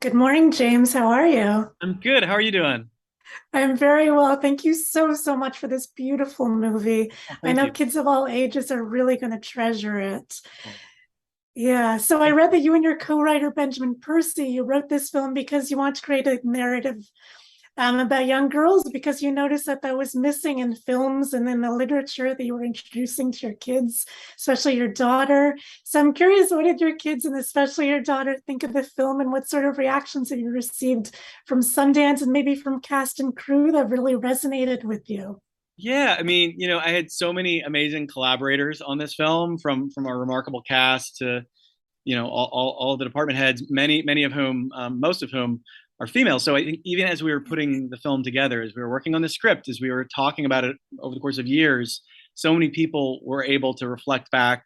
Good morning, James. How are you? I'm good. How are you doing? I'm very well. Thank you so much for this beautiful movie. Oh, I thank know you. kids of all ages are really going to treasure it. Oh, Yeah, so I thank read you. that you and your co-writer Benjamin Percy, you wrote this film because you want to create a narrative about young girls because you noticed that that was missing in films and in the literature that you were introducing to your kids, especially your daughter. So I'm curious, what did your kids and especially your daughter think of the film, and what sort of reactions have you received from Sundance and maybe from cast and crew that really resonated with you? Yeah, I had so many amazing collaborators on this film, from our remarkable cast to all the department heads, many of whom, most of whom are female. So I think even as we were putting the film together, as we were working on the script, as we were talking about it over the course of years, so many people were able to reflect back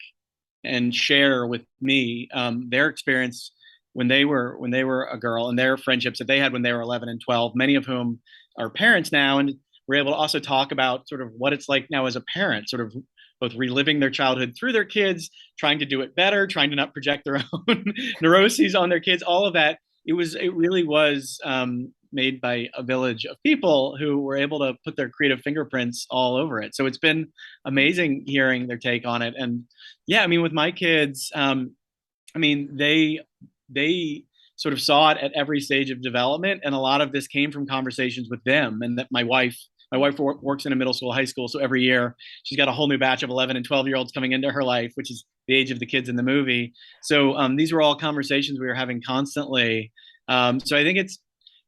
and share with me their experience when they were a girl, and their friendships that they had when they were 11 and 12, many of whom are parents now, and we're able to also talk about sort of what it's like now as a parent, sort of both reliving their childhood through their kids, trying to do it better, trying to not project their own neuroses on their kids, all of that. It really was made by a village of people who were able to put their creative fingerprints all over it. So it's been amazing hearing their take on it. And yeah, with my kids, they sort of saw it at every stage of development, and a lot of this came from conversations with them. And that my wife works in a middle school, high school, so every year she's got a whole new batch of 11 and 12-year-olds coming into her life, which is the age of the kids in the movie. So these were all conversations we were having constantly. So I think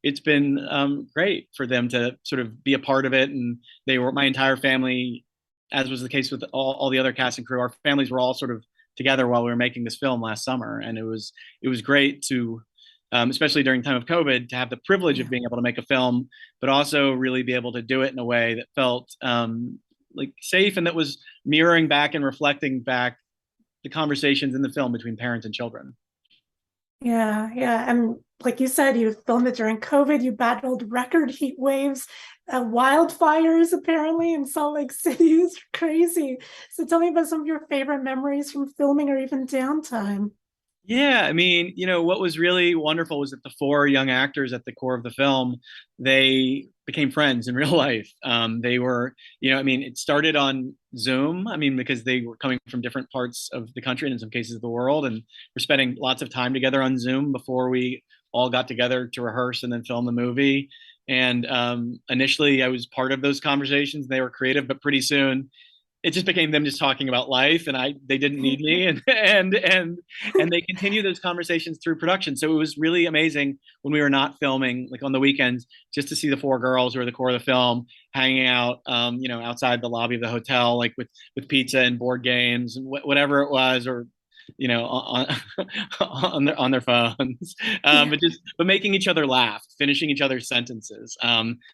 it's been great for them to sort of be a part of it, and they were my entire family, as was the case with all the other cast and crew. Our families were all sort of together while we were making this film last summer, and it was great to, especially during time of COVID, to have the privilege of Yeah. being able to make a film, but also really be able to do it in a way that felt like safe, and that was mirroring back and reflecting back the conversations in the film between parents and children. Yeah. And like you said, you filmed it during COVID. You battled record heat waves, wildfires apparently in Salt Lake City. It's crazy. So tell me about some of your favorite memories from filming or even downtime. Yeah, what was really wonderful was that the four young actors at the core of the film, they became friends in real life. They were, it started on Zoom. Because they were coming from different parts of the country and in some cases of the world, and we're spending lots of time together on Zoom before we all got together to rehearse and then film the movie. And initially, I was part of those conversations. They were creative, but pretty soon it just became them just talking about life, and they didn't need me, and they continue those conversations through production. So it was really amazing when we were not filming, like on the weekends, just to see the four girls who are the core of the film hanging out, outside the lobby of the hotel, like with pizza and board games and whatever it was, or on on their phones, Yeah. but making each other laugh, finishing each other's sentences,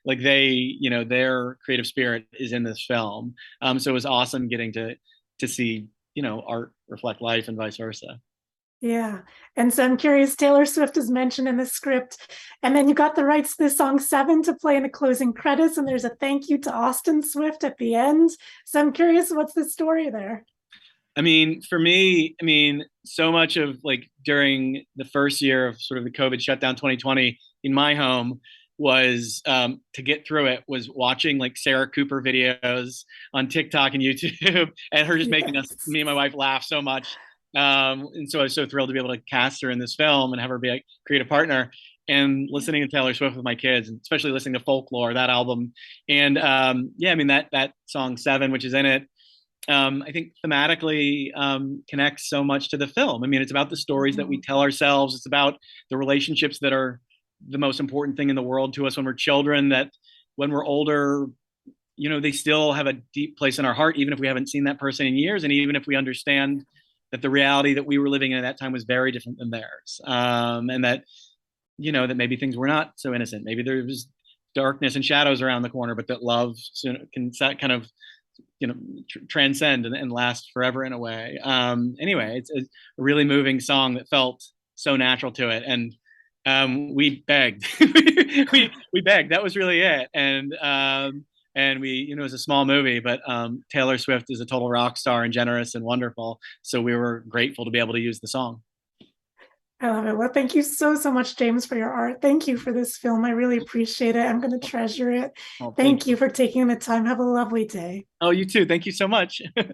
like their creative spirit is in this film. So it was awesome getting to see art reflect life and vice versa. Yeah. And so I'm curious, Taylor Swift is mentioned in the script. And then you got the rights to the song Seven to play in the closing credits. And there's a thank you to Austin Swift at the end. So I'm curious, what's the story there? For me, so much of, like, during the first year of sort of the COVID shutdown 2020 in my home was, to get through it, was watching like Sarah Cooper videos on TikTok and YouTube and her just making Yes. me and my wife laugh so much. And so I was so thrilled to be able to cast her in this film and have her be a creative partner, and listening to Taylor Swift with my kids, and especially listening to Folklore, that album. And yeah, that song Seven, which is in it, I think thematically connects so much to the film. It's about the stories that we Mhm. tell ourselves. It's about the relationships that are the most important thing in the world to us when we're children, that when we're older, they still have a deep place in our heart, even if we haven't seen that person in years. And even if we understand that the reality that we were living in at that time was very different than theirs. And that, that maybe things were not so innocent. Maybe there was darkness and shadows around the corner, but that love can kind of transcend and last forever in a way. Anyway, it's a really moving song that felt so natural to it, and we begged, we begged. That was really it, and we, it was a small movie, but Taylor Swift is a total rock star and generous and wonderful, so we were grateful to be able to use the song. I love it. Well, thank you so, so much, James, for your art. Thank you for this film. I really appreciate it. I'm going to treasure it. Oh, thank Thank you. you for taking the time. Have a lovely day. Oh, you too. Thank you so much.